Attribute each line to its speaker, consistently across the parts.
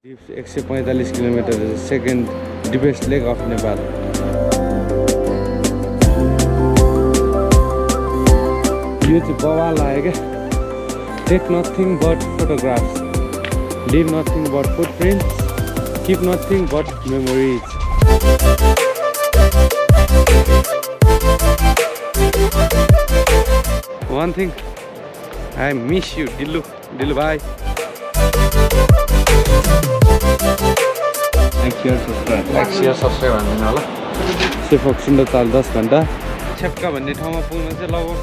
Speaker 1: 145 kilometre second deepest lake of Nepal. यो चाहिँ बवाल आयो क्या। Take nothing but photographs, live nothing but footprints, keep nothing but memories. One thing, I miss you, Dillu bhai.
Speaker 2: Next year subscribe भन्दैन होला।
Speaker 1: Shey Phoksundo चाल 10 घन्टा। छेप्का भन्ने ठाउँमा पुग्न चाहिँ लगभग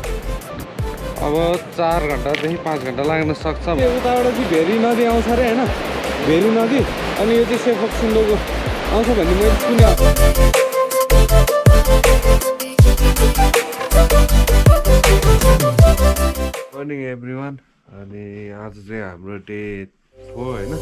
Speaker 1: अब 4 घन्टादेखि 5 घन्टा लाग्न सक्छ। उताबाट चाहिँ भेरी नदी आउँछ अरे हैन, भेरी नदी। अनि यो चाहिँ Shey Phoksundoको आउँछ भन्ने मैले सुने। Morning everyone. अनि आज चाहिँ हाम्रो डे हो हैन।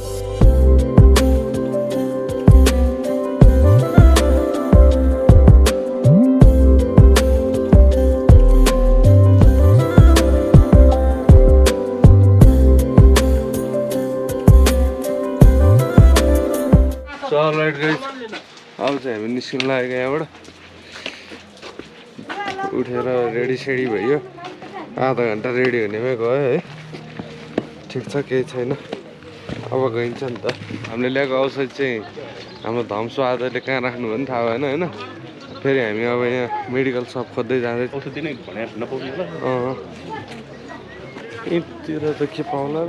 Speaker 1: राइट गाइस, अब चाहिँ हामी निस्किन लागेको यहाँबाट। उठेर रेडी सेडी भयो, आधा घन्टा रेडी हुनेमै गयो है। ठिक छ, केही छैन। अब गइन्छ नि त। हामीले ल्याएको औषध चाहिँ हाम्रो धम्सो आधाले कहाँ राख्नु भयो नि थाहा भएन होइन। फेरि हामी अब यहाँ मेडिकल सप खोज्दै जाँदै। यहीँतिर त के पाउला र,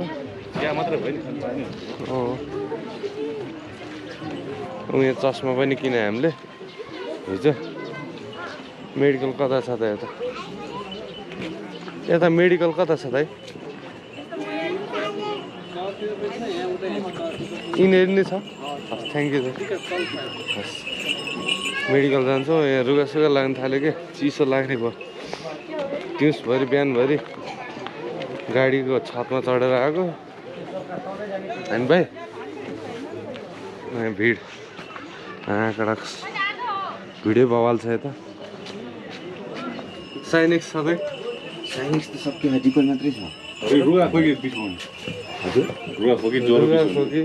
Speaker 1: यहाँ चस्मा पनि किने हामीले हिजो। मेडिकल कता छ त यता? यता मेडिकल कता छ त? यिनीहरू नै छ। हस्, थ्याङ्क यू। हस्, मेडिकल जान्छौँ। यहाँ रुगासुगा लाग्न थाल्यो क्या, चिसो लाग्ने भयो। दिउँसभरि बिहानभरि गाडीको छतमा चढेर आएको। होइन भाइ, भिड कडक भिडै बवाल छ यता। साइनिक्स सधैँ
Speaker 2: साइनिक्स त सबके डिकोल मात्रै छ। रुगा खोकी बिसाउनु हजुर, रुगा खोकी ज्वरो
Speaker 1: खोकी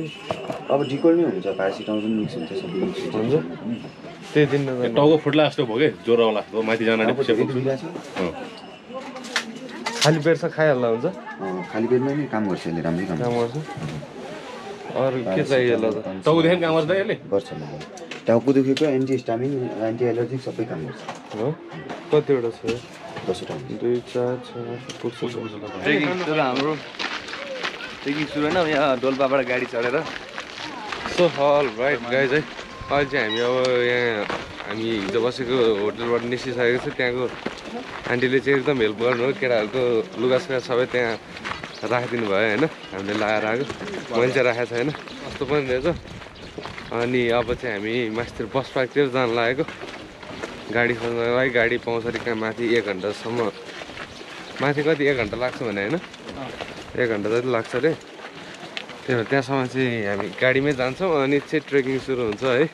Speaker 2: अब डिकोल नै हुन्छ। प्यारासिटामोल पनि मिक्स हुन्छ, सबै मिक्स
Speaker 1: हुन्छ। त्यही दिन
Speaker 3: टाउको फुट्ला जस्तो भयो कि ज्वरो होला माथि जान
Speaker 1: खाली पेट खाइहाल्दा हुन्छ।
Speaker 2: खाली पेटमा नै काम गर्छ यसले, राम्रै काम
Speaker 1: गर्छ। अरू के चाहियो यसलाई त?
Speaker 3: टाउकोदेखि काम गर्छ यसले?
Speaker 2: गर्छ। टाउको दुखेको एन्टिहिस्टामिन, एन्टी एलर्जिक सबै काम गर्छ।
Speaker 1: हो, कतिवटा छ?
Speaker 2: 10वटा।
Speaker 1: 2 4 6 पुग्छ।
Speaker 4: हाम्रो ट्रेकिङ सुरु होइन, यहाँ डोल्पाबाट गाडी चढेर।
Speaker 1: सो अल राइट गाइज है, अहिले चाहिँ हामी अब यहाँ हामी हिजो बसेको होटलबाट निस्किसकेको छ। त्यहाँको आन्टीले चाहिँ एकदम हेल्प गर्नु, केटाहरूको लुगासुगा सबै त्यहाँ राखिदिनु भयो होइन। हामीले लगाएर आएको, मैले चाहिँ राखेको छैन, कस्तो पनि रहेछ। अनि अब चाहिँ हामी मास्तिर बस पार्कतिर जान लागेको गाडी खोज्नको लागि। गाडी पाउँछ अरे कहाँ माथि 1 घन्टासम्म। माथि कति 1 घन्टा लाग्छ भने होइन, 1 घन्टा जति लाग्छ अरे। त्यही भएर त्यहाँसम्म चाहिँ हामी गाडीमै जान्छौँ। अनि चाहिँ ट्रेकिङ सुरु हुन्छ है।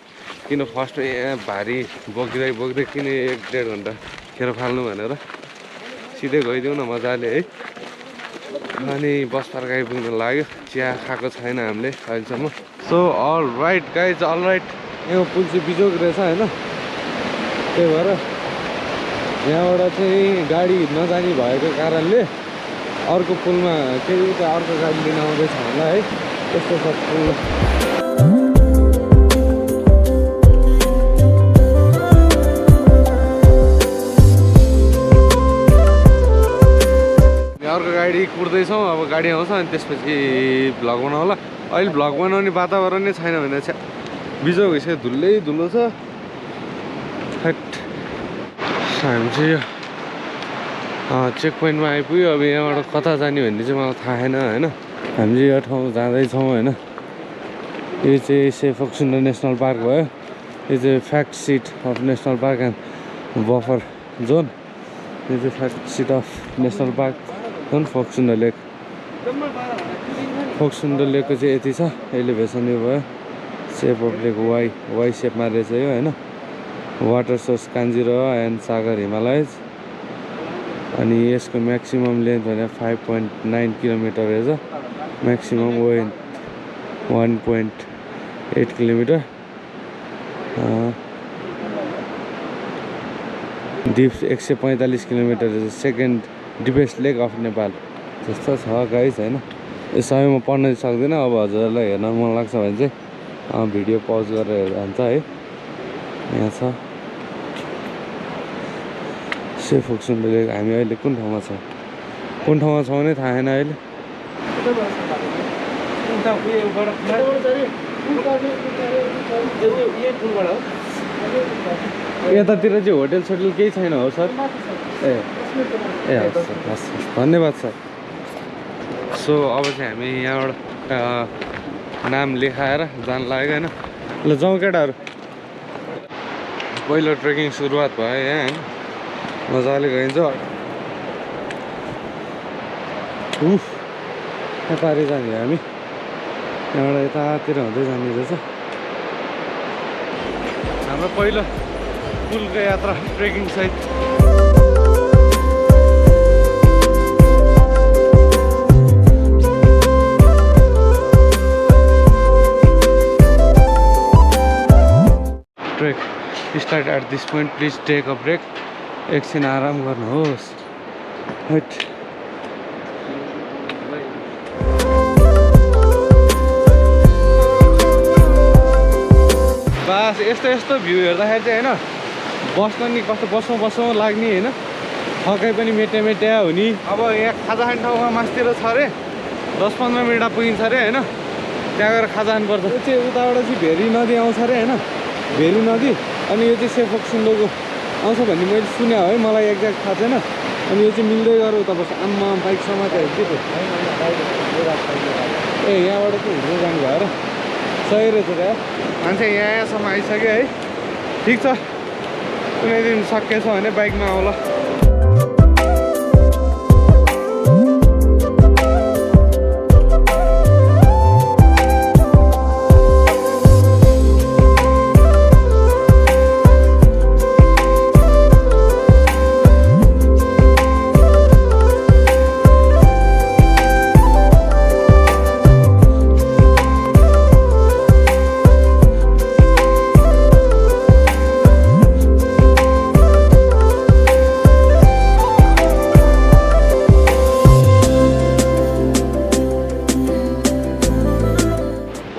Speaker 1: किन फर्स्टमा यहाँ भारी बोक्दै किन 1-1.5 घन्टा खेर फाल्नु भनेर सिधै गइदिउँ न मजाले है। अनि बस पार्क आइपुग्नु लाग्यो। चिया खाएको छैन हामीले अहिलेसम्म। So all right guys, all right. यहाँ पुल चाहिँ बिजोग रहेछ होइन। त्यही भएर यहाँबाट चाहिँ गाडी नजाने भएको कारणले अर्को पुलमा केही उता अर्को गाडी लिन आउँदैछ होला है। त्यस्तो छ पुल। अर्को गाडी कुर्दैछौँ। अब गाडी आउँछ अनि त्यसपछि भ्लग बनाउँ होला। अहिले भ्लग बनाउने वातावरण नै छैन भने चाहिँ बिजोग भइसक्यो, धुलै धुलो छ। हामी चाहिँ चेक पोइन्टमा आइपुग्यो। अब यहाँबाट कता जाने भन्ने चाहिँ मलाई थाहा छैन होइन। हामी चाहिँ यो ठाउँ जाँदैछौँ होइन। यो चाहिँ Shey Phoksundo नेसनल पार्क भयो। यो चाहिँ fact sheet of national park and buffer zone. यो चाहिँ fact sheet of national park झन् फोक्सुन्डो लेक। फोक्सुन्डो लेकको चाहिँ यति छ एलिभेसन। यो भयो सेप अफ लेक वाइ सेपमा रहेछ यो होइन। Water source Kanjiro and Sagar Himalayas. अनि यसको म्याक्सिमम लेन्थ भने 5.9 किलोमिटर रहेछ। Maximum width 8 kilometre deep 145 kilometre second deepest lake of Nepal जस्तो छ गाइस हैन। यो समयमा पढ्न सक्दैन। अब हजुरहरूलाई हेर्न मन लाग्छ भने चाहिँ भिडियो पज गरेर हेर्दा हुन्छ है। यहाँ छ सेय फोक्सुन्डो लेक। हामी अहिले कुन ठाउँमा छौँ भने थाहा छैन अहिले। यतातिर चाहिँ होटेल सोटेल केही छैन हो सर? ए हस् हस् धन्यवाद सर। सो अब चाहिँ हामी यहाँबाट नाम लेखाएर जान लाग्यो होइन। ल जाउँ केटाहरू। पहिलो ट्रेकिङ सुरुवात भयो यहाँ होइन। मजाले गइन्छ। यहाँ पारि जाने हामी। यहाँबाट यतातिर हुँदै जाने रहेछ। हाम्रो पहिलो पुलको यात्रा ट्रेकिङ सहित। Trek start at this point please take a break. एकछिन आराम गर्नुहोस्। बास यस्तो भ्यू हेर्दाखेरि चाहिँ होइन बस्न नि कस्तो बसौँ लाग्ने होइन। थकाइ पनि मेट्या हुने। अब यहाँ खाजा खाने ठाउँमा मासतिर छ अरे 10-15 मिनटमा पुगिन्छ अरे होइन। त्यहाँ गएर खाजा खानुपर्छ। यो चाहिँ उताबाट चाहिँ भेरी नदी आउँछ अरे होइन। भेरी नदी अनि यो चाहिँ सेय फोक्सुन्डोको आउँछ भन्ने मैले सुने है। मलाई एक्ज्याक्ट थाहा छैन। अनि यो चाहिँ मिल्दै गएर उता बस्छ। आम्मा बाइक समातेहरू के थियो। ए यहाँबाट चाहिँ हिँड्दै जानु भयो र सही रहेछ त्यहाँ। मान्छे यहाँसम्म आइसक्यो है। ठिक छ कुनै दिन सकेछ भने बाइकमा आउला।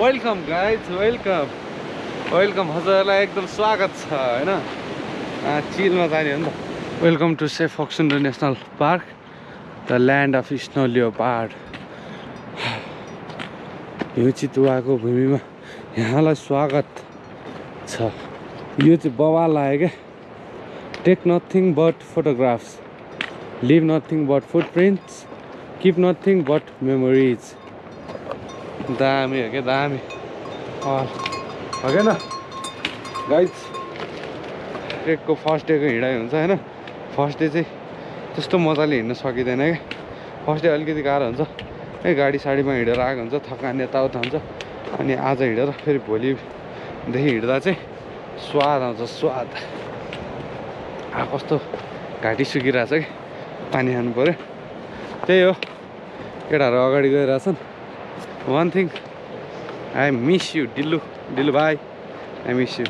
Speaker 1: वेलकम गाइज वेलकम हजुरहरूलाई एकदम स्वागत छ होइन। चिलमा जाने हो नि त। Welcome to Shey Phoksundo national park the land of snow leopard. हिउँ चितुवाको भूमिमा यहाँलाई स्वागत छ। यो चाहिँ बवाल लाग्यो क्या। Take nothing but photographs, live nothing but footprints, keep nothing but memories. दामी हो क्या दामी। हो क्या न गाइज। ट्रेकको फर्स्ट डेको हिँडाइ हुन्छ होइन। फर्स्ट डे चाहिँ त्यस्तो मजाले हिँड्न सकिँदैन क्या। फर्स्ट डे अलिकति गाह्रो हुन्छ है। गाडी साडीमा हिँडेर आएको हुन्छ। थकान यताउता हुन्छ। अनि आज हिँडेर फेरि भोलिदेखि हिँड्दा चाहिँ स्वाद आउँछ स्वाद। कस्तो घाँटी सुकिरहेछ कि पानी खानु पऱ्यो। त्यही हो केटाहरू अगाडि गइरहेछन्। One thing I miss you Dillu भाइ। I miss you.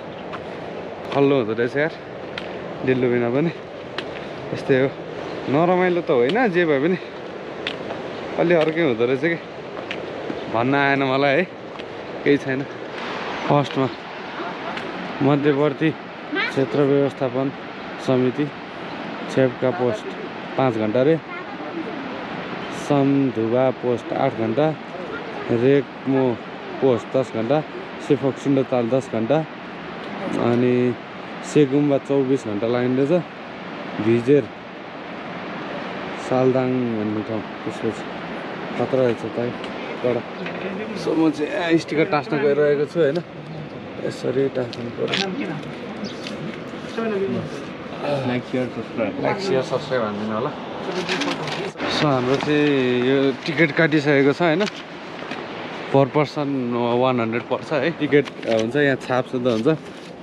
Speaker 1: खल्लो हुँदो रहेछ यार डिल्लु बिना पनि। यस्तै हो नरमाइलो त होइन जे भए पनि अलि अर्कै हुँदो रहेछ कि। भन्न आएन मलाई है। केही छैन। फर्स्टमा मध्यवर्ती क्षेत्र व्यवस्थापन समिति छेपका पोस्ट 5 घन्टा रे। समधुवा पोस्ट 8 घन्टा। रेक्मो पोस्ट 10 घन्टा। सेय फोक्सुन्डो ताल 10 घन्टा। अनि सेगुम्बा 24 घन्टा लाग्ने रहेछ। भिजेर सालदाङ भन्ने ठाउँ त्यसपछि खतरा रहेछ त कडा। सो म चाहिँ स्टिकर टास्न गइरहेको छु होइन। यसरी टास्नु पर्यो। लाइक सेयर सब्सक्राइब हानिदिनु होला। सो हाम्रो चाहिँ यो टिकट काटिसकेको छ होइन। पर पर्सन 100 पर्छ है। टिकट हुन्छ यहाँ छाप सुधा हुन्छ।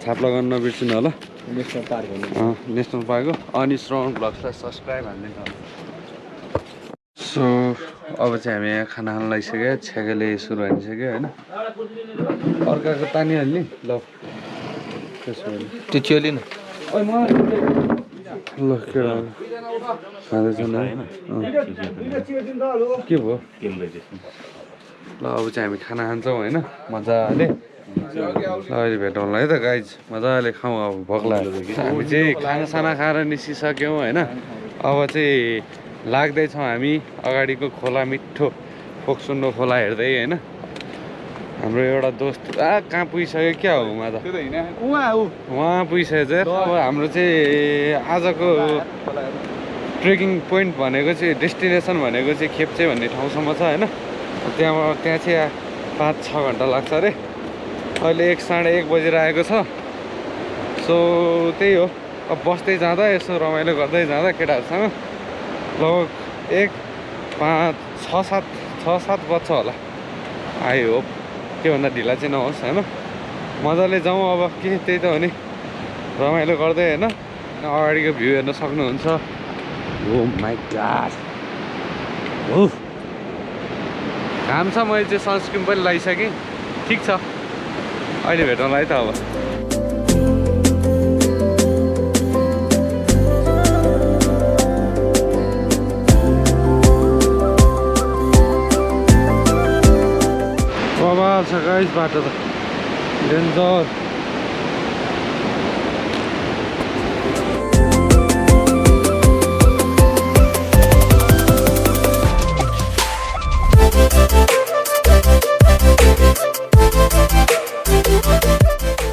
Speaker 1: छाप लगाउन नबिर्सिनु होला। नेसनल पार्क हो। नेसनल पार्क हो। अनि श्रवण ब्लग्सलाई सब्सक्राइब हानिदिनु होला। सो अब चाहिँ हामी यहाँ खाना खान लागिसक्यो। छ्याकेले सुरु हानिसक्यो होइन। अर्काको तानिहाल्ने ल त्यसो भने
Speaker 4: त्यो चियोली न
Speaker 1: ल केटा खाँदैछ न के भयो ल अब चाहिँ हामी खाना खान्छौँ होइन मजाले अहिले भेटौँला है त गाइज मजाले खाउँ अब भोक लाग्यो हामी चाहिँ खानासाना खाएर निस्किसक्यौँ होइन अब चाहिँ लाग्दैछौँ हामी अगाडिको खोला मिठो फोक्सुन्डो खोला हेर्दै होइन हाम्रो एउटा दोस्त कहाँ पुगिसक्यो क्या हो उहाँ त उहाँ पुगिसक्यो चाहिँ अब हाम्रो चाहिँ आजको ट्रेकिङ पोइन्ट भनेको चाहिँ डेस्टिनेसन भनेको चाहिँ खेप्चे भन्ने ठाउँसम्म छ होइन त्यहाँ चाहिँ 5-6 घन्टा लाग्छ अरे अहिले 1 साढे 1 बजेर आएको छ सो त्यही हो अब बस्दै जाँदा यसो रमाइलो गर्दै जाँदा केटाहरूसँग लगभग 6-7 बज्छ होला आई होप त्योभन्दा ढिला चाहिँ नहोस् होइन मजाले जाउँ अब के त्यही त हो नि रमाइलो गर्दै होइन अगाडिको भ्यू हेर्न सक्नुहुन्छ ओ माई गॉड हो घाम छ मैले चाहिँ सनस्क्रिन पनि लगाइसकेँ ठिक छ अहिले भेटौँला है त अब बवाल छ गाइस बाटो त डेन्जर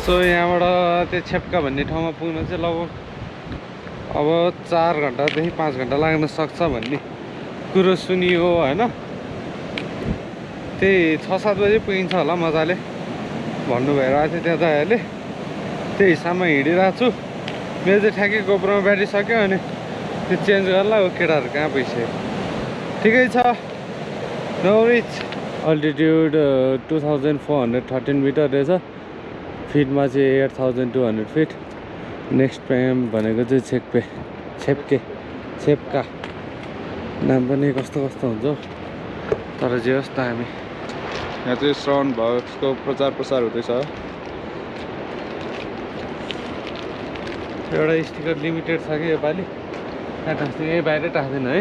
Speaker 1: सो यहाँबाट त्यो छेप्का भन्ने ठाउँमा पुग्न चाहिँ लगभग अब 4 घन्टादेखि 5 घन्टा लाग्न सक्छ भन्ने कुरो सुनियो होइन त्यही 6-7 बजे पुगिन्छ होला मजाले भन्नु भइरहेको थियो त्यहाँ दाइहरूले त्यही हिसाबमा हिँडिरहेको छु मेरो चाहिँ ठ्याक्कै गोप्रोमा ब्याट्री सक्यो अनि त्यो चेन्ज गर्ला हो केटाहरू कहाँ पुगिसक्यो ठिकै छ नो रिच अल्टिट्युड 2413 मिटर रहेछ फिटमा चाहिँ 8200 फिट नेक्स्ट टाइम भनेको चाहिँ छेप्का नाम पनि कस्तो हुन्छ तर जे होस् त हामी
Speaker 5: यहाँ चाहिँ श्रवण भगतको प्रचार प्रसार हुँदैछ
Speaker 1: एउटा स्टिकर लिमिटेड छ कि योपालि त्यहाँ टाँस्दैन यही बाहिरै टाँस्दैन है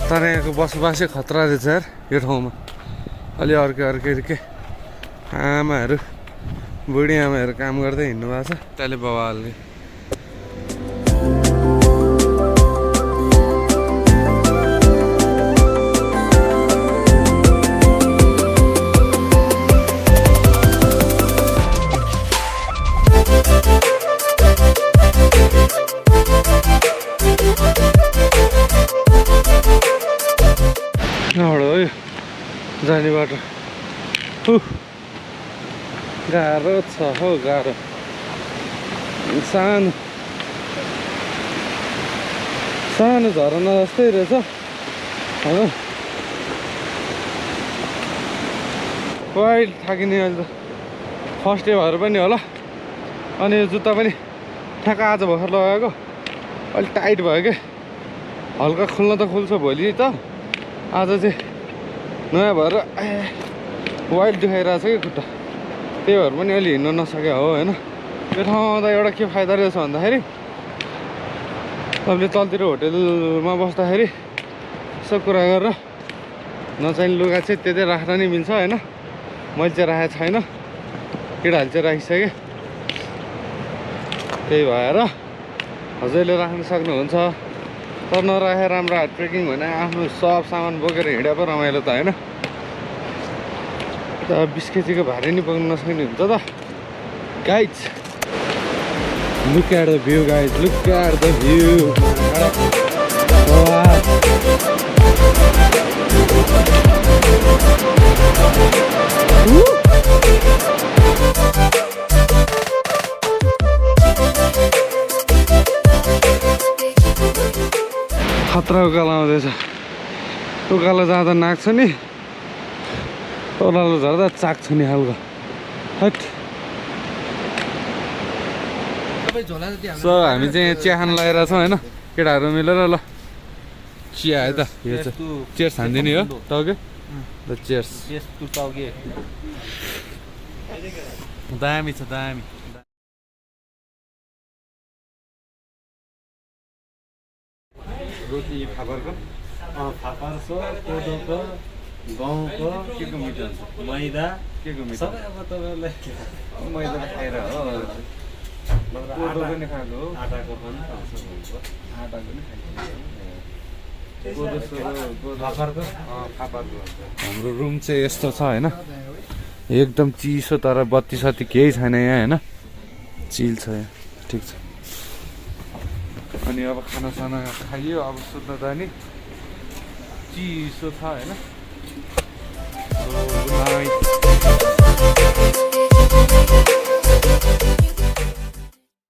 Speaker 1: तर यहाँको बसोबासै खतरा रहेछ यार यो ठाउँमा अलि अर्कै आमाहरू बुढी आमाहरू काम गर्दै हिँड्नु भएको छ त्यसले बाबाले जाने बाटो गाह्रो छ हो गाह्रो सानो झरना जस्तै रहेछ होइन वाइल्ड थाकिने अहिले त फर्स्ट डे भएर पनि होला अनि यो जुत्ता पनि ठ्याक्क आज भर्खर लगाएको अलिक टाइट भयो क्या हल्का खुल्न त खुल्छ भोलि त आज चाहिँ नयाँ भएर वाइल्ड देखाइरहेको छ कि खुट्टा त्यही भएर पनि अलि हिँड्न नसके हो होइन यो ठाउँमा आउँदा एउटा के फाइदा रहेछ भन्दाखेरि तपाईँले तलतिर होटेलमा बस्दाखेरि सब कुरा गरेर नचाहिने लुगा चाहिँ त्यतै राख्न नि मिल्छ होइन मैले चाहिँ राखेको छैन केटाहरूले चाहिँ राखिसकेँ त्यही भएर हजुरले राख्न सक्नुहुन्छ तर नराखेर राम्रो ट्रेकिङ भने आफ्नो सब सामान बोकेर हिँडे पो रमाइलो त होइन 20 केजीको भारी नि बोक्न नसक्ने हुन्छ त guys look at the view guys look at the view खतरा उकालो आउँदैछ उकालो जाँदा नाग्छ नि ओह्रालो झर्दा चाक्छ नि खालको हट सो हामी चाहिँ यहाँ चिया खान लगाइरहेको छौँ होइन केटाहरू मिलेर ल चिया है त यो चाहिँ चेयर्स हानिदिने हो टाउके ल चेयर्स दामी छ दामी रोटी फापरको
Speaker 3: फापर छ कोदोको गहुँको के को मिठो हुन्छ मैदा
Speaker 1: के को मिठो
Speaker 3: सबै अब तपाईँलाई
Speaker 1: मैदा खाएर हो कोदो पनि खाएको हो
Speaker 3: आटाको पनि पाउँछ
Speaker 1: आटाको पनि कोदो फापरको फापरको हाम्रो रुम चाहिँ यस्तो छ होइन एकदम चिसो तर बत्ती सत्ती केही छैन यहाँ होइन चिल छ यहाँ ठिक छ अनि अब खानासाना खाइयो अब सुत्न जाने चिसो छ होइन गुड नाइट